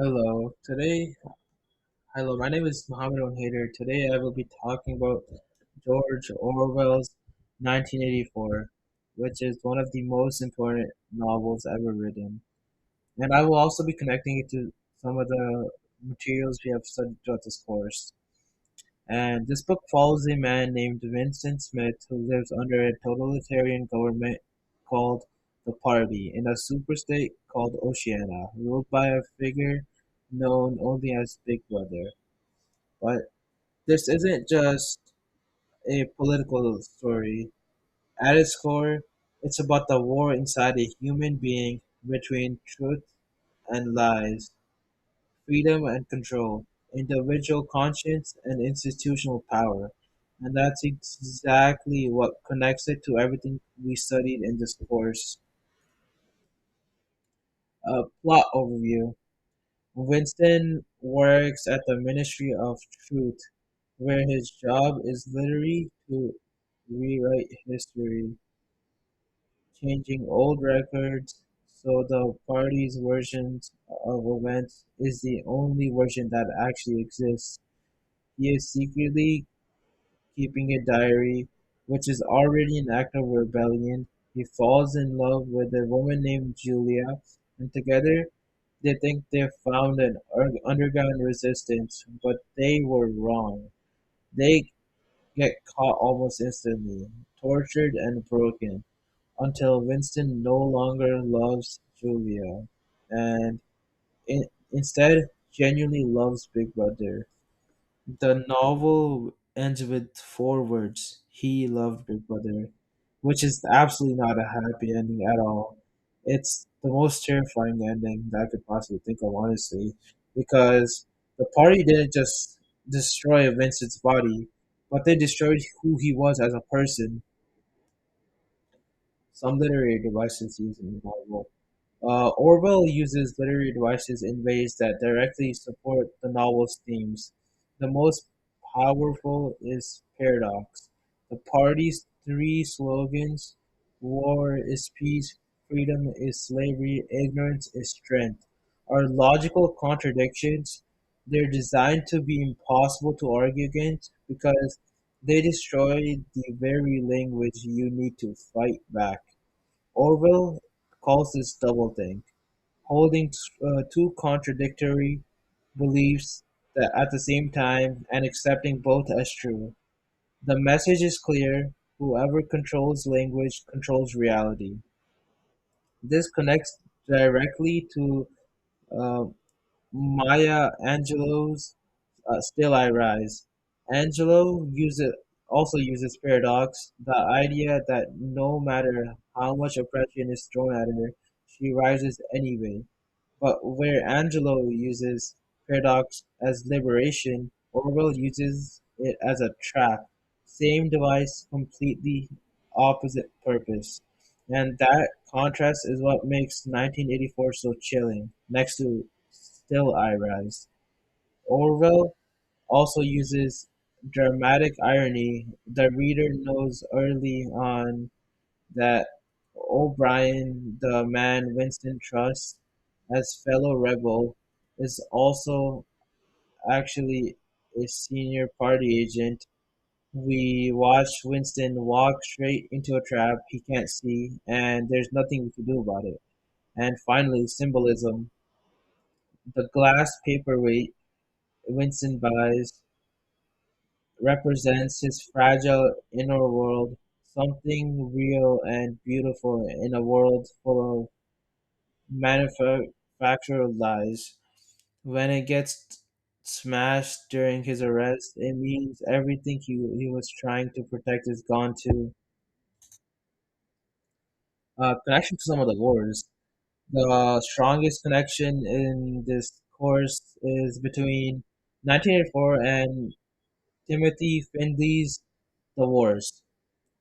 Hello. Hello. My name is Mohammed Hader. Today I will be talking about George Orwell's 1984, which is one of the most important novels ever written. And I will also be connecting it to some of the materials we have studied throughout this course. And this book follows a man named Vincent Smith who lives under a totalitarian government called the Party in a superstate called Oceania, ruled by a figure known only as Big Brother. But this isn't just a political story. At its core, it's about the war inside a human being between truth and lies, freedom and control, individual conscience and institutional power. And that's exactly what connects it to everything we studied in this course. Plot overview. Winston works at the Ministry of Truth, where his job is literally to rewrite history, changing old records so the party's versions of events is the only version that actually exists. He is secretly keeping a diary, which is already an act of rebellion. He falls in love with a woman named Julia, and together they think they've found an underground resistance, but they were wrong. They get caught almost instantly, tortured and broken, until Winston no longer loves Julia, and instead genuinely loves Big Brother. The novel ends with four words: "He loved Big Brother," which is absolutely not a happy ending at all. It's the most terrifying ending that I could possibly think of, honestly, because the party didn't just destroy Vincent's body, but they destroyed who he was as a person. Some literary devices used in the novel. Orwell uses literary devices in ways that directly support the novel's themes. The most powerful is paradox. The party's three slogans: war is peace, freedom is slavery, ignorance is strength, are logical contradictions. They're designed to be impossible to argue against because they destroy the very language you need to fight back. Orwell calls this doublethink, holding two contradictory beliefs that at the same time and accepting both as true. The message is clear: whoever controls language controls reality. This connects directly to uh, Maya Angelou's "Still I Rise". Also uses paradox, the idea that no matter how much oppression is thrown at her, she rises anyway. But where Angelo uses paradox as liberation, Orwell uses it as a trap. Same device, completely opposite purpose. And that contrast is what makes 1984 so chilling, next to Still I Rise. Orwell also uses dramatic irony. The reader knows early on that O'Brien, the man Winston trusts as fellow rebel, is also actually a senior party agent. We watch Winston walk straight into a trap he can't see, and there's nothing we can do about it. And finally, symbolism. The glass paperweight Winston buys represents his fragile inner world, something real and beautiful in a world full of manufactured lies. When it gets smashed during his arrest, it means everything he was trying to protect is gone too. Connection to some of the wars. The strongest connection in this course is between 1984 and Timothy Findley's The Wars.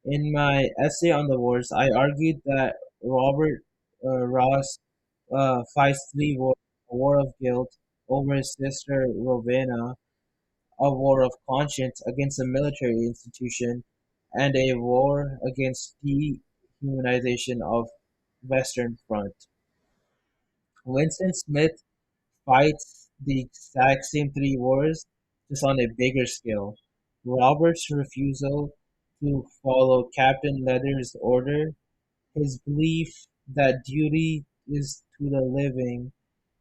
In my essay on the wars, I argued that Robert Ross fights three wars: a war of guilt over his sister Rowena, a war of conscience against a military institution, and a war against dehumanization of Western Front. Winston Smith fights the exact same three wars, just on a bigger scale. Robert's refusal to follow Captain Leather's order, his belief that duty is to the living,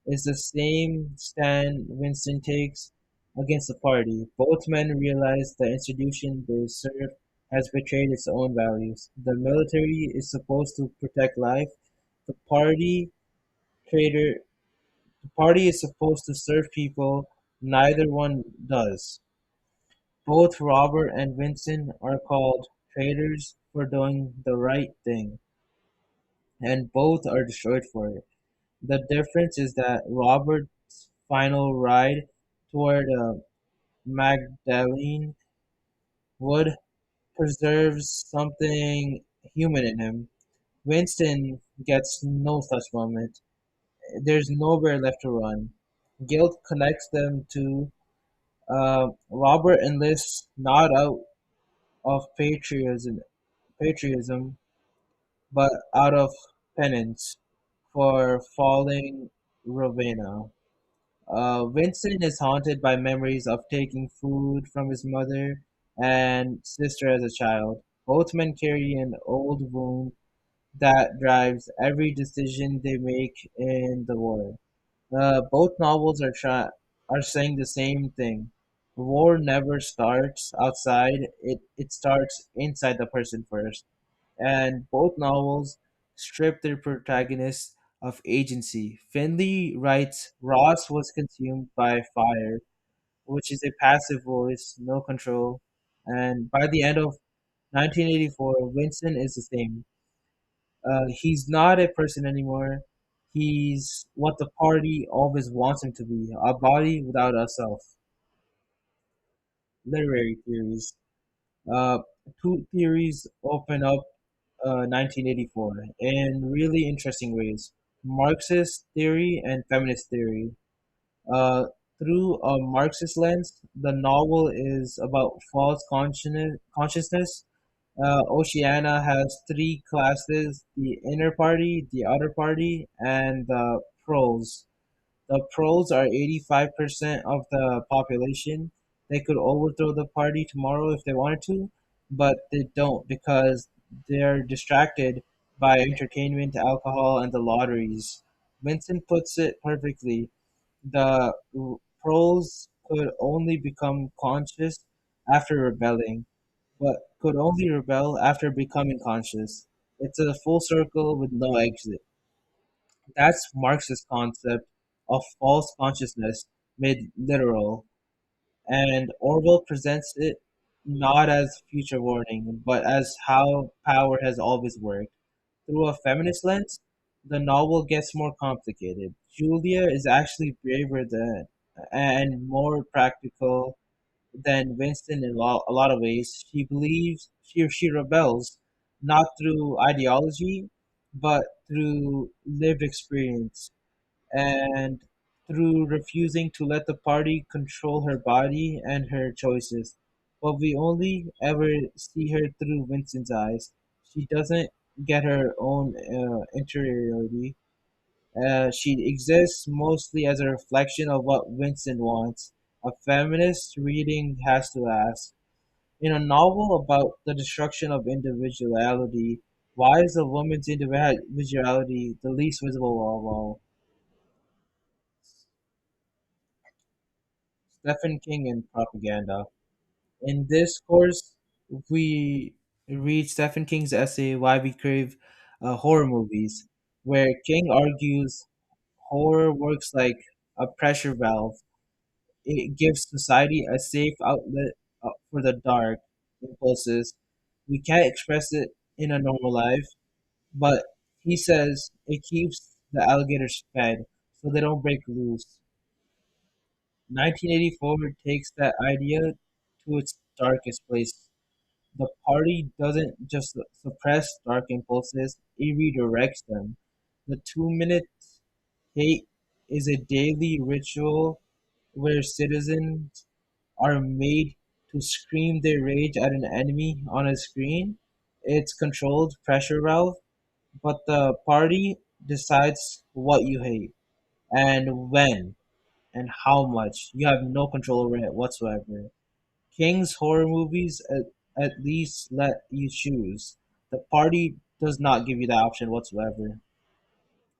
is the same stand Winston takes against the party. Both men realize the institution they serve has betrayed its own values. The military is supposed to protect life. The party traitor the party is supposed to serve people. Neither one does. Both Robert and Winston are called traitors for doing the right thing, and both are destroyed for it. The difference is that Robert's final ride toward Magdalene Wood preserves something human in him. Winston gets no such moment. There's nowhere left to run. Guilt connects them to Robert enlists not out of patriotism, but out of penance for falling Ravenna. Vincent is haunted by memories of taking food from his mother and sister as a child. Both men carry an old wound that drives every decision they make in the war. Both novels are saying the same thing. War never starts outside; it starts inside the person first. And both novels strip their protagonists of agency. Finley writes Ross was consumed by fire, which is a passive voice, no control. And by the end of 1984, Winston is the same. He's not a person anymore. He's what the party always wants him to be, a body without a self. Literary theories. Uh, Two theories open up 1984 in really interesting ways. Marxist theory and feminist theory. Uh, Through a Marxist lens, the novel is about false consciousness. Oceania has three classes: the inner party, the outer party, and the proles. The proles are 85% of the population. They could overthrow the party tomorrow if they wanted to, but they don't because they're distracted by entertainment, alcohol, and the lotteries. Vincent puts it perfectly. The proles could only become conscious after rebelling, but could only rebel after becoming conscious. It's a full circle with no exit. That's Marx's concept of false consciousness made literal, and Orwell presents it not as future warning, but as how power has always worked. Through a feminist lens, the novel gets more complicated. Julia is actually braver than and more practical than Winston in a lot of ways. She believes she rebels not through ideology, but through lived experience and through refusing to let the party control her body and her choices. But we only ever see her through Winston's eyes. She doesn't get her own interiority. She exists mostly as a reflection of what Winston wants. A feminist reading has to ask, in a novel about the destruction of individuality, why is a woman's individuality the least visible of all? Stephen King and propaganda. In this course, we read Stephen King's essay, Why We Crave Horror Movies, where King argues horror works like a pressure valve. It gives society a safe outlet for the dark impulses. We can't express it in a normal life, but he says it keeps the alligators fed so they don't break loose. 1984 takes that idea to its darkest place. The party doesn't just suppress dark impulses, it redirects them. The 2 minute hate is a daily ritual where citizens are made to scream their rage at an enemy on a screen. It's controlled pressure valve, but the party decides what you hate and when. and how much. You have no control over it whatsoever. King's horror movies at least let you choose. The party does not give you that option whatsoever.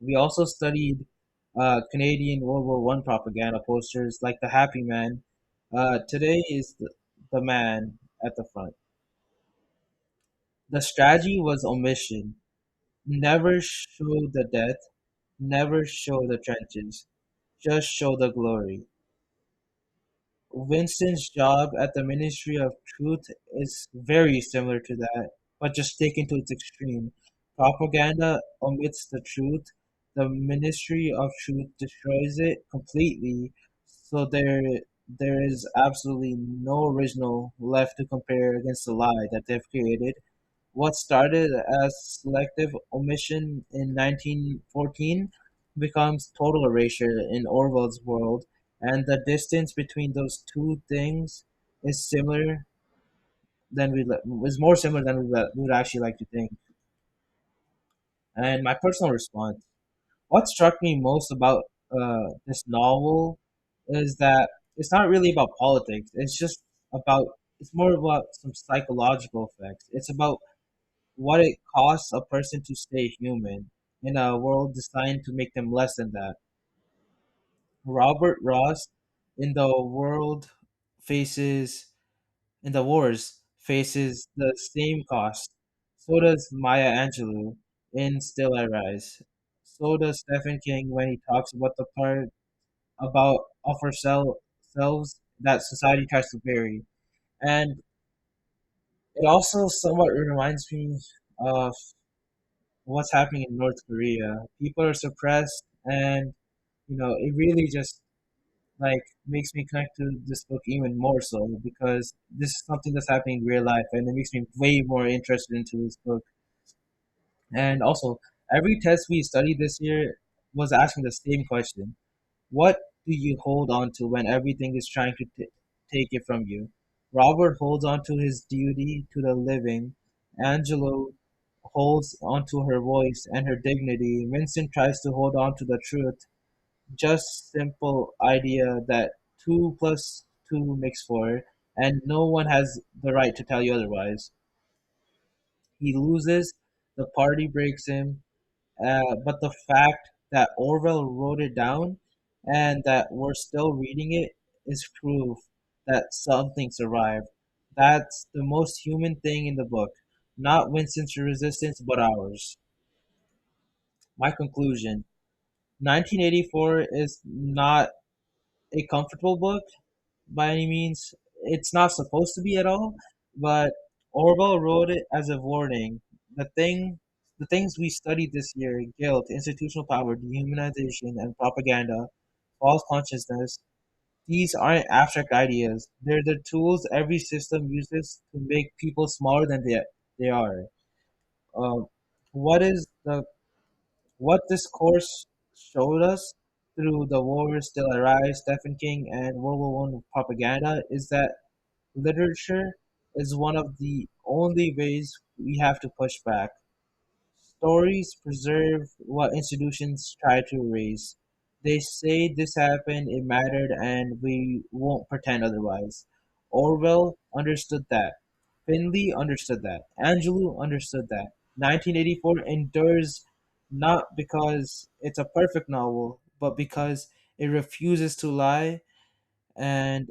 We also studied Canadian World War One propaganda posters like the Happy Man. Today is the man at the front. The strategy was omission. Never show the death, never show the trenches, just show the glory. Winston's job at the Ministry of Truth is very similar to that, but just taken to its extreme. Propaganda omits the truth. The Ministry of Truth destroys it completely, so there is absolutely no original left to compare against the lie that they've created. What started as selective omission in 1914 becomes total erasure in Orwell's world, and the distance between those two things is similar is more similar than we would actually like to think. And my personal response, what struck me most about this novel is that it's not really about politics. It's more about some psychological effects. It's about what it costs a person to stay human in a world designed to make them less than that. Robert Ross in the world faces in the wars faces the same cost. So does Maya Angelou in Still I Rise. So does Stephen King when he talks about the part about of ourselves that society tries to bury. And it also somewhat reminds me of what's happening in North Korea. People are suppressed, and it really just like makes me connect to this book even more so because this is something that's happening in real life, and it makes me way more interested into this book. And also, every test we studied this year was asking the same question: What do you hold on to when everything is trying to take it from you? Robert holds on to his duty to the living. Angelo holds onto her voice and her dignity. Vincent tries to hold on to the truth, just simple idea that 2 plus 2 makes 4, and no one has the right to tell you otherwise. He loses, the party breaks him, but the fact that Orwell wrote it down and that we're still reading it is proof that something survived. That's the most human thing in the book, not Winston's resistance, but ours. My conclusion: 1984 is not a comfortable book by any means. It's not supposed to be at all, but Orwell wrote it as a warning. The thing, the things we studied this year, guilt, institutional power, dehumanization, and propaganda, false consciousness, these aren't abstract ideas. They're the tools every system uses to make people smaller than they are. Um, what is the what this course showed us through the war still arise, Stephen King, and World War One propaganda is that literature is one of the only ways we have to push back. Stories preserve what institutions try to erase. They say this happened, it mattered, and we won't pretend otherwise. Orwell understood that. Finley understood that. Angelou understood that. 1984 endures not because it's a perfect novel, but because it refuses to lie, and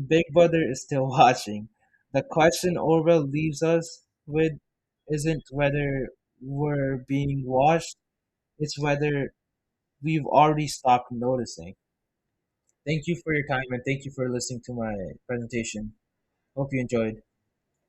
Big Brother is still watching. The question Orwell leaves us with isn't whether we're being watched, it's whether we've already stopped noticing. Thank you for your time and thank you for listening to my presentation. Hope you enjoyed.